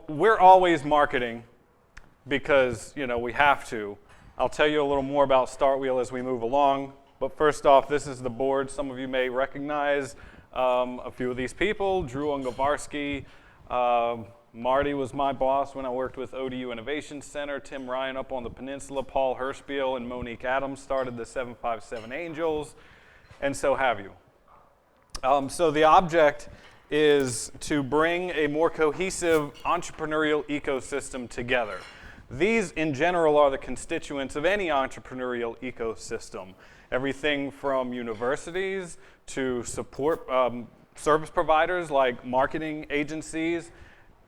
we're always marketing because, we have to. I'll tell you a little more about StartWheel as we move along. But first off, this is the board. Some of you may recognize a few of these people. Drew Ungovarsky. Marty was my boss when I worked with ODU Innovation Center. Tim Ryan up on the peninsula. Paul Hirschbiel and Monique Adams started the 757 Angels. And so have you. So the object is to bring a more cohesive entrepreneurial ecosystem together. These, in general, are the constituents of any entrepreneurial ecosystem. Everything from universities to support service providers like marketing agencies,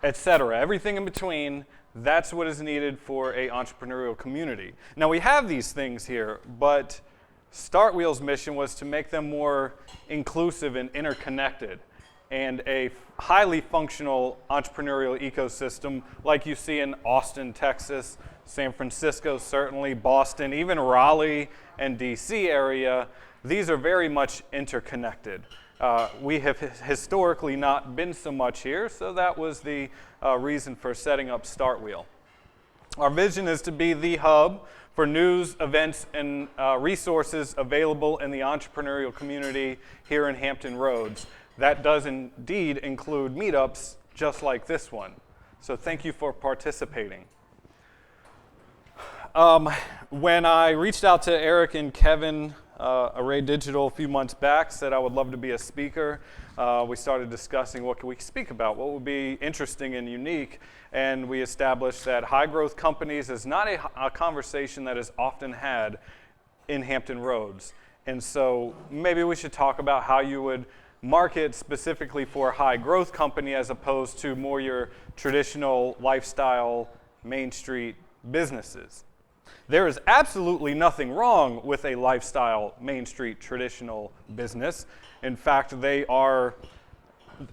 etc. Everything in between, that's what is needed for an entrepreneurial community. Now, we have these things here, but StartWheel's mission was to make them more inclusive and interconnected, and a highly functional entrepreneurial ecosystem like you see in Austin, Texas, San Francisco, certainly, Boston, even Raleigh and DC area. These are very much interconnected. We have historically not been so much here, so that was the reason for setting up StartWheel. Our vision is to be the hub for news, events, and resources available in the entrepreneurial community here in Hampton Roads. That does indeed include meetups just like this one. So thank you for participating. When I reached out to Eric and Kevin, Array Digital, a few months back, said I would love to be a speaker, we started discussing what could we speak about, what would be interesting and unique, and we established that high growth companies is not a conversation that is often had in Hampton Roads. And so maybe we should talk about how you would market specifically for a high growth company as opposed to more your traditional lifestyle Main Street businesses. There is absolutely nothing wrong with a lifestyle Main Street traditional business. In fact, they are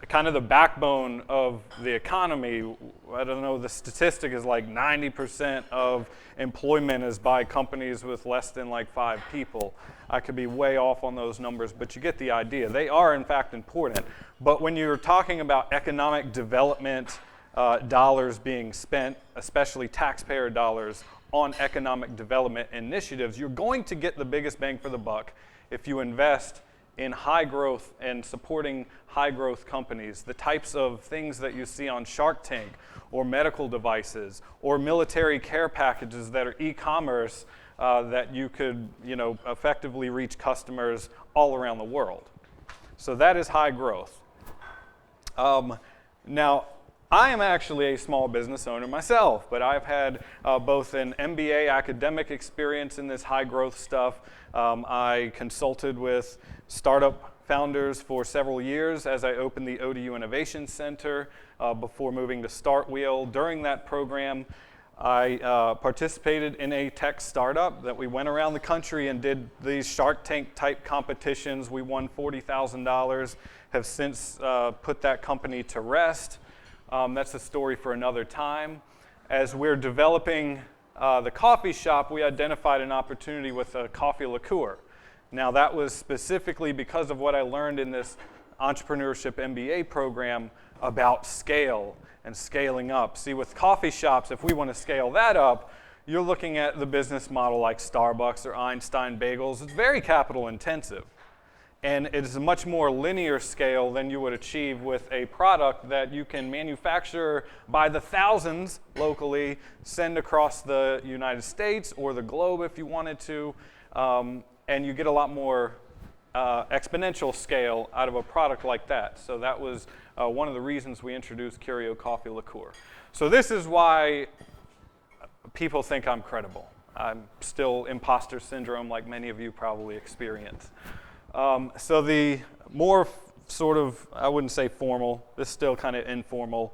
kind of the backbone of the economy. I don't know, the statistic is like 90% of employment is by companies with less than like 5 people. I could be way off on those numbers, but you get the idea. They are in fact important. But when you're talking about economic development dollars being spent, especially taxpayer dollars, on economic development initiatives, you're going to get the biggest bang for the buck if you invest in high growth and supporting high growth companies. The types of things that you see on Shark Tank, or medical devices, or military care packages that are e-commerce that you could effectively reach customers all around the world. So that is high growth. Now, I am actually a small business owner myself, but I've had both an MBA academic experience in this high growth stuff. I consulted with startup founders for several years as I opened the ODU Innovation Center before moving to StartWheel. During that program, I participated in a tech startup that we went around the country and did these Shark Tank type competitions. We won $40,000, have since put that company to rest. That's a story for another time. As we're developing the coffee shop, we identified an opportunity with a coffee liqueur. Now that was specifically because of what I learned in this entrepreneurship MBA program about scale and scaling up. See, with coffee shops, if we want to scale that up, you're looking at the business model like Starbucks or Einstein Bagels. It's very capital intensive. And it is a much more linear scale than you would achieve with a product that you can manufacture by the thousands locally, send across the United States or the globe if you wanted to, and you get a lot more exponential scale out of a product like that. So that was one of the reasons we introduced Cure Coffee Liqueur. So this is why people think I'm credible. I'm still imposter syndrome like many of you probably experience. So the more sort of, I wouldn't say formal, this is still kind of informal.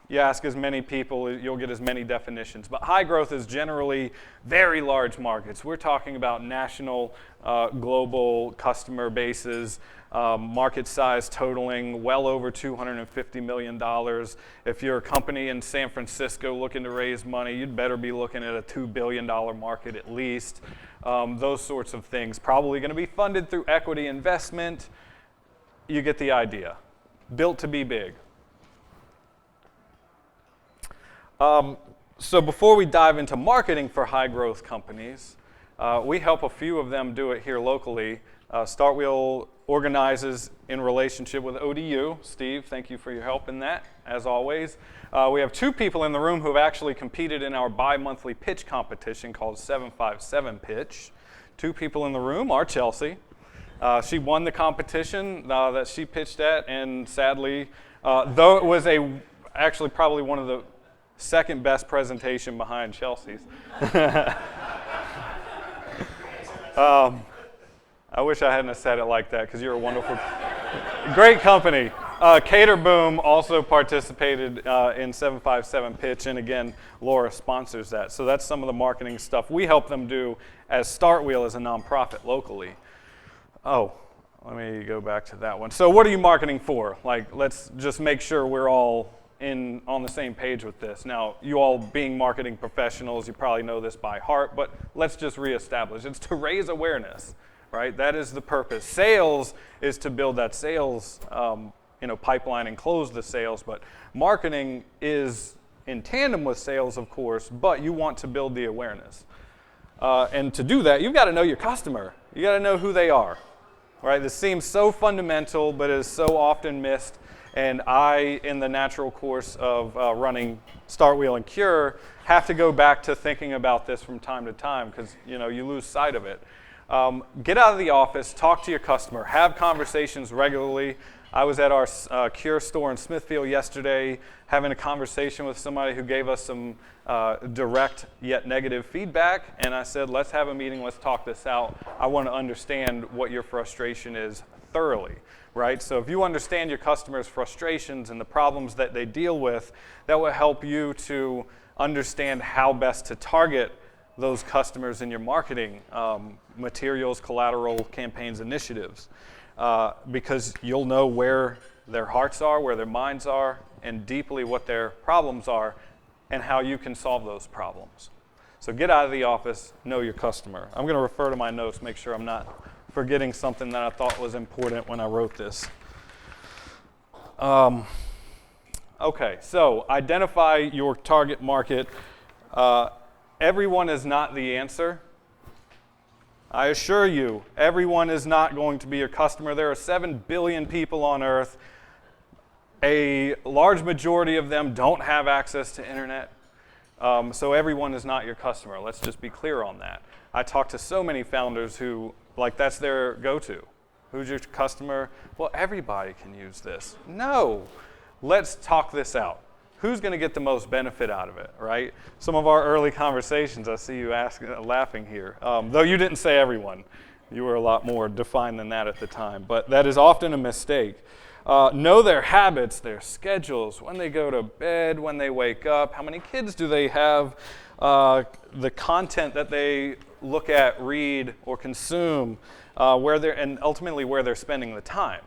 You ask as many people, you'll get as many definitions. But high growth is generally very large markets. We're talking about national, global customer bases, market size totaling well over $250 million. If you're a company in San Francisco looking to raise money, you'd better be looking at a $2 billion market at least. Those sorts of things. Probably going to be funded through equity investment. You get the idea. Built to be big. So before we dive into marketing for high growth companies, we help a few of them do it here locally. StartWheel organizes in relationship with ODU. Steve, thank you for your help in that, as always. We have 2 people in the room who have actually competed in our bi-monthly pitch competition called 757 Pitch. 2 people in the room are Chelsea. She won the competition that she pitched at, and sadly, though it was actually probably one of the second best presentation behind Chelsea's. I wish I hadn't said it like that, because you're a wonderful, great company. Cater Boom also participated in 757 Pitch, and again, Laura sponsors that. So that's some of the marketing stuff we help them do as StartWheel as a nonprofit locally. Oh, let me go back to that one. So what are you marketing for? Like, let's just make sure we're all on the same page with this. Now, you all being marketing professionals, you probably know this by heart, but let's just reestablish. It's to raise awareness, right? That is the purpose. Sales is to build that sales pipeline and close the sales, but marketing is in tandem with sales, of course, but you want to build the awareness. And to do that, you've got to know your customer. You got to know who they are, right? This seems so fundamental, but is so often missed. And I, in the natural course of running StartWheel and Cure, have to go back to thinking about this from time to time, because you lose sight of it. Get out of the office, talk to your customer, have conversations regularly. I was at our Cure store in Smithfield yesterday having a conversation with somebody who gave us some direct yet negative feedback, and I said, let's have a meeting, let's talk this out. I want to understand what your frustration is thoroughly, right? So if you understand your customers' frustrations and the problems that they deal with, that will help you to understand how best to target those customers in your marketing materials, collateral, campaigns, initiatives, because you'll know where their hearts are, where their minds are, and deeply what their problems are, and how you can solve those problems. So get out of the office, know your customer. I'm going to refer to my notes, make sure I'm not forgetting something that I thought was important when I wrote this. Okay, so identify your target market. Everyone is not the answer. I assure you, everyone is not going to be your customer. There are 7 billion people on Earth. A large majority of them don't have access to internet. So everyone is not your customer. Let's just be clear on that. I talk to so many founders who, that's their go-to. Who's your customer? Well, everybody can use this. No, let's talk this out. Who's going to get the most benefit out of it, right? Some of our early conversations, I see you laughing here. Though you didn't say everyone. You were a lot more defined than that at the time. But that is often a mistake. Know their habits, their schedules, when they go to bed, when they wake up, how many kids do they have, the content that they look at, read, or consume, and ultimately where they're spending the time.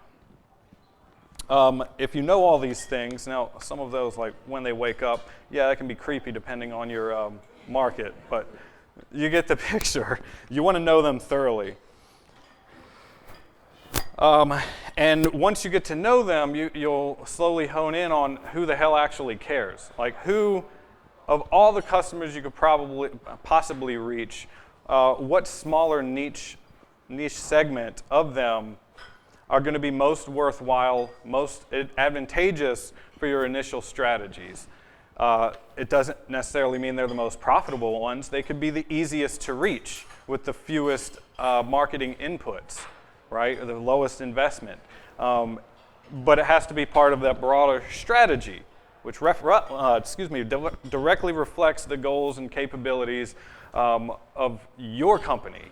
If you know all these things, now some of those, like when they wake up, yeah, that can be creepy depending on your market, but you get the picture. You want to know them thoroughly. And once you get to know them, you'll slowly hone in on who the hell actually cares. Like who, of all the customers you could possibly reach, what smaller niche segment of them are going to be most worthwhile, most advantageous for your initial strategies. It doesn't necessarily mean they're the most profitable ones. They could be the easiest to reach with the fewest marketing inputs, right? Or the lowest investment. But it has to be part of that broader strategy, which directly reflects the goals and capabilities of your company.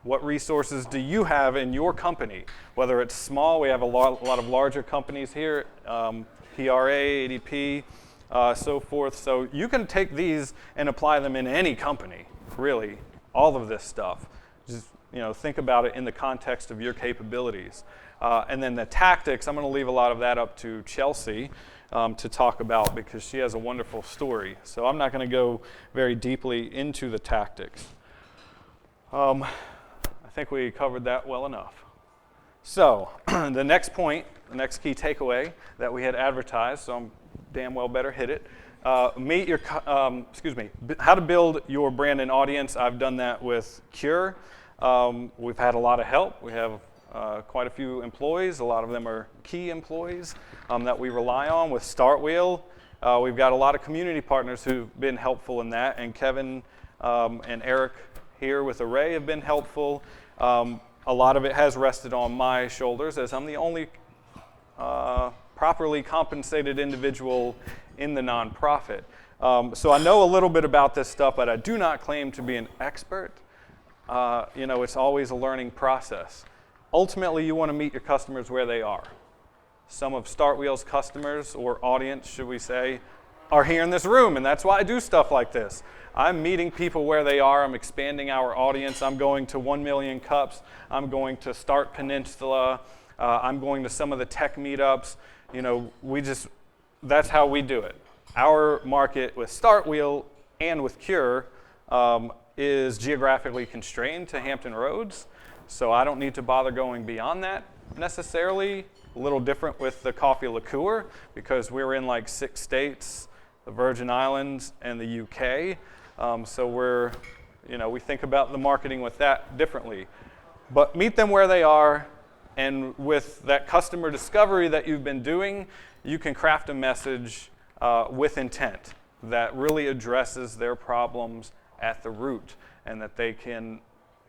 What resources do you have in your company? Whether it's small, we have a lot of larger companies here, PRA, ADP, so forth. So you can take these and apply them in any company, really, all of this stuff. Just think about it in the context of your capabilities. And then the tactics, I'm going to leave a lot of that up to Chelsea to talk about because she has a wonderful story. So I'm not going to go very deeply into the tactics. I think we covered that well enough. So the next point, the next key takeaway that we had advertised, so I'm damn well better hit it, how to build your brand and audience. I've done that with Cure. We've had a lot of help. We have quite a few employees. A lot of them are key employees that we rely on. With StartWheel, we've got a lot of community partners who've been helpful in that, and Kevin and Eric here with Array have been helpful. A lot of it has rested on my shoulders as I'm the only properly compensated individual in the nonprofit. So I know a little bit about this stuff, but I do not claim to be an expert. It's always a learning process. Ultimately, you want to meet your customers where they are. Some of StartWheel's customers, or audience, should we say, are here in this room, and that's why I do stuff like this. I'm meeting people where they are. I'm expanding our audience. I'm going to 1 Million Cups. I'm going to Start Peninsula. I'm going to some of the tech meetups. That's how we do it. Our market with StartWheel and with Cure is geographically constrained to Hampton Roads, so I don't need to bother going beyond that necessarily. A little different with the coffee liqueur because we're in like 6 states, the Virgin Islands and the UK. So we think about the marketing with that differently. But meet them where they are, and with that customer discovery that you've been doing, you can craft a message with intent that really addresses their problems at the root and that they can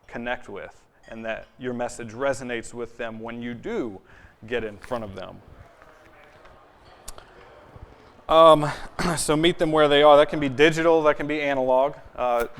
connect with, and that your message resonates with them when you do get in front of them. So meet them where they are. That can be digital, that can be analog.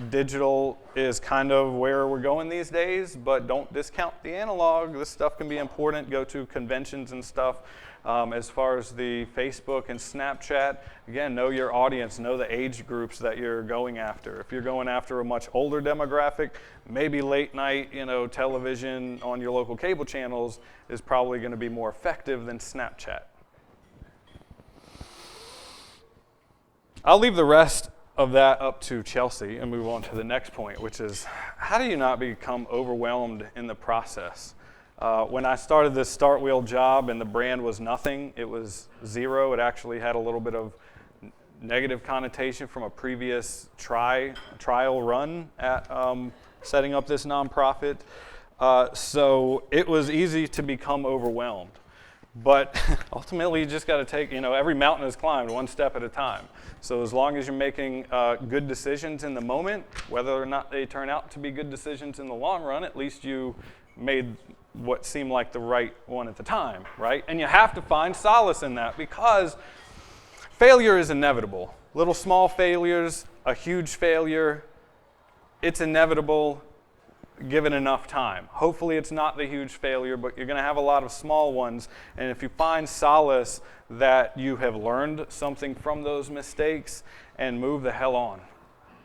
Digital is kind of where we're going these days, but don't discount the analog. This stuff can be important. Go to conventions and stuff. As far as the Facebook and Snapchat, again, know your audience, know the age groups that you're going after. If you're going after a much older demographic, maybe late night, television on your local cable channels is probably going to be more effective than Snapchat. I'll leave the rest of that up to Chelsea and move on to the next point, which is how do you not become overwhelmed in the process? When I started this StartWheel job and the brand was nothing, it was zero. It actually had a little bit of negative connotation from a previous trial run at setting up this nonprofit. So it was easy to become overwhelmed. But ultimately, you just got to take, every mountain is climbed one step at a time. So as long as you're making good decisions in the moment, whether or not they turn out to be good decisions in the long run, at least you made what seemed like the right one at the time, right? And you have to find solace in that because failure is inevitable. Little small failures, a huge failure, it's inevitable given enough time. Hopefully it's not the huge failure, but you're going to have a lot of small ones. And if you find solace that you have learned something from those mistakes and move the hell on,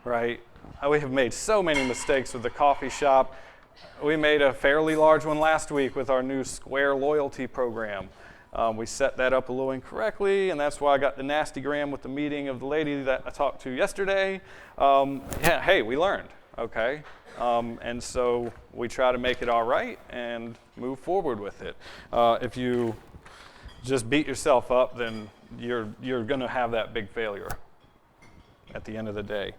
right? We have made so many mistakes with the coffee shop. We made a fairly large one last week with our new Square loyalty program. We set that up a little incorrectly, and that's why I got the nasty gram with the meeting of the lady that I talked to yesterday. Hey, we learned, okay? And so we try to make it all right and move forward with it. If you just beat yourself up, then you're going to have that big failure at the end of the day.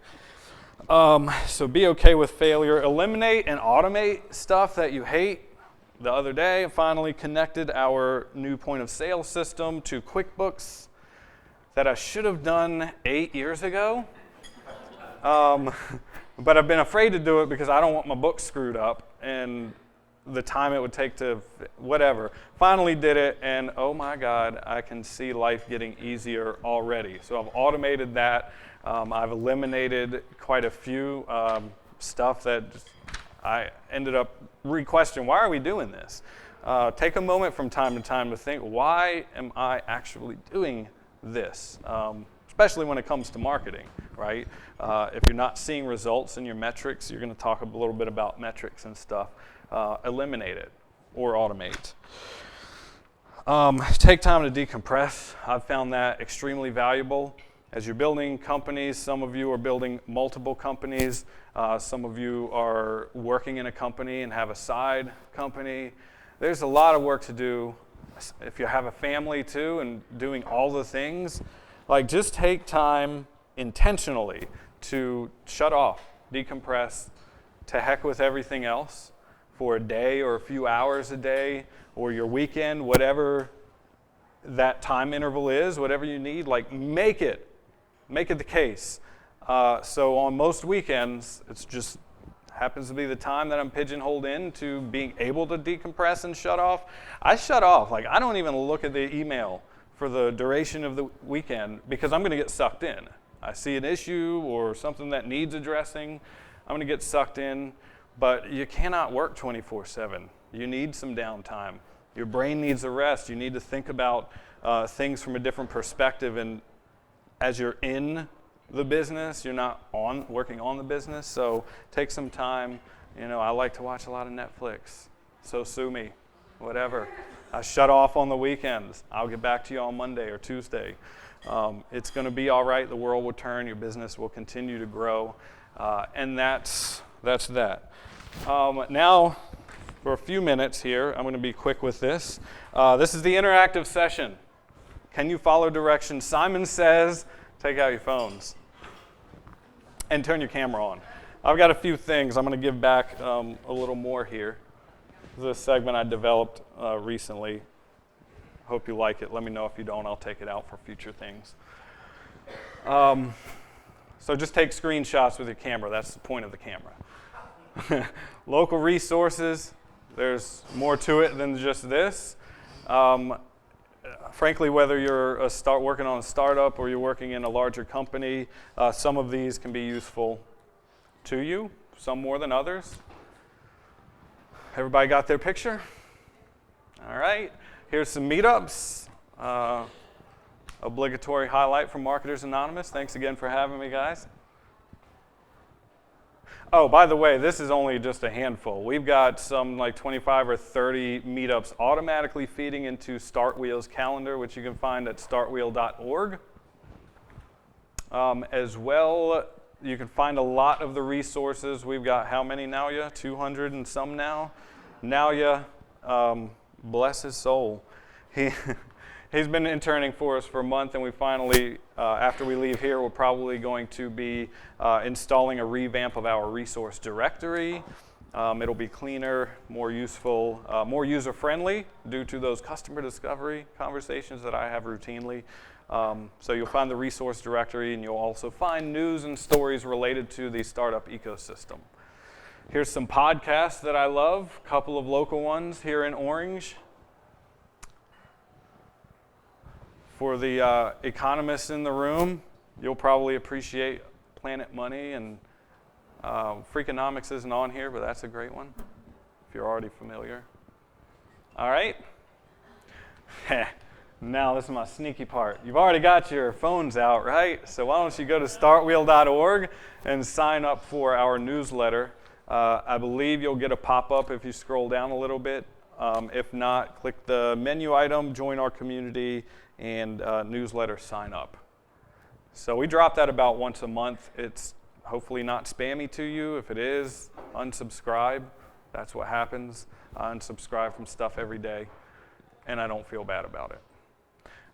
So be okay with failure. Eliminate and automate stuff that you hate. The other day, I finally connected our new point of sale system to QuickBooks that I should have done 8 years ago. But I've been afraid to do it because I don't want my books screwed up and the time it would take to whatever. Finally did it, and oh my God, I can see life getting easier already. So I've automated that. I've eliminated quite a few stuff that I ended up re-questioning. Why are we doing this? Take a moment from time to time to think, why am I actually doing this? Especially when it comes to marketing, right? If you're not seeing results in your metrics, you're going to talk a little bit about metrics and stuff. Eliminate it or automate. Take time to decompress. I've found that extremely valuable. As you're building companies, some of you are building multiple companies. Some of you are working in a company and have a side company. There's a lot of work to do. If you have a family too and doing all the things, Like, just take time intentionally to shut off, decompress, to heck with everything else for a day or a few hours a day or your weekend, whatever that time interval is, whatever you need, like make it the case. So on most weekends, it's just happens to be the time that I'm pigeonholed into being able to decompress and shut off. I shut off. Like, I don't even look at the email for the duration of the weekend because I'm going to get sucked in. I see an issue or something that needs addressing, I'm going to get sucked in. But you cannot work 24/7. You need some downtime. Your brain needs a rest. You need to think about things from a different perspective. And as you're in the business, you're not working on the business. So take some time. You know, I like to watch a lot of Netflix. So sue me, whatever. I shut off on the weekends. I'll get back to you on Monday or Tuesday. It's going to be all right. The world will turn. Your business will continue to grow. And that's that. Now, for a few minutes here, I'm going to be quick with this. This is the interactive session. Can you follow directions? Simon says, take out your phones and turn your camera on. I've got a few things. I'm going to give back a little more here. This is a segment I developed recently. Hope you like it. Let me know if you don't. I'll take it out for future things. So just take screenshots with your camera. That's the point of the camera. Local resources, there's more to it than just this. Frankly, whether you're working on a startup or you're working in a larger company, some of these can be useful to you, some more than others. Everybody got their picture? All right, here's some meetups. Obligatory highlight from Marketers Anonymous. Thanks again for having me, guys. Oh, by the way, this is only just a handful. We've got some like 25 or 30 meetups automatically feeding into StartWheel's calendar, which you can find at startwheel.org. As well, you can find a lot of the resources. We've got how many now, 200 and some now. Now, bless his soul. He's been interning for us for a month, and we finally, after we leave here, we're probably going to be installing a revamp of our resource directory. It'll be cleaner, more useful, more user-friendly due to those customer discovery conversations that I have routinely. So you'll find the resource directory, and you'll also find news and stories related to the startup ecosystem. Here's some podcasts that I love, a couple of local ones here in Orange. For the economists in the room, you'll probably appreciate Planet Money, and Freakonomics isn't on here, but that's a great one if you're already familiar. All right. Now this is my sneaky part. You've already got your phones out, right? So why don't you go to startwheel.org and sign up for our newsletter. I believe you'll get a pop-up if you scroll down a little bit. If not, click the menu item, join our community, and newsletter sign up. So we drop that about once a month. It's hopefully not spammy to you. If it is, unsubscribe. That's what happens. I unsubscribe from stuff every day, and I don't feel bad about it.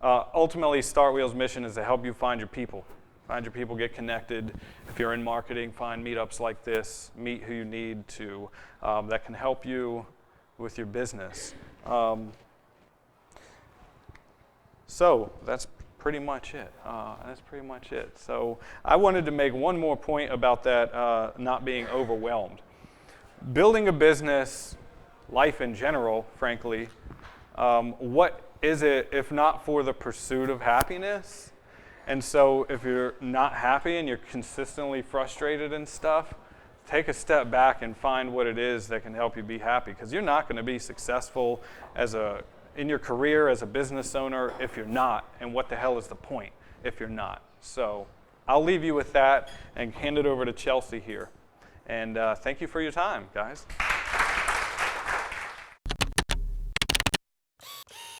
Ultimately, StartWheel's mission is to help you find your people. Find your people, get connected. If you're in marketing, find meetups like this. Meet who you need to that can help you with your business. So that's pretty much it. So I wanted to make one more point about that not being overwhelmed. Building a business, life in general, frankly, what is it if not for the pursuit of happiness? And so if you're not happy and you're consistently frustrated and stuff, take a step back and find what it is that can help you be happy, because you're not going to be successful in your career as a business owner if you're not, and what the hell is the point if you're not? So I'll leave you with that and hand it over to Chelsea here. And thank you for your time, guys.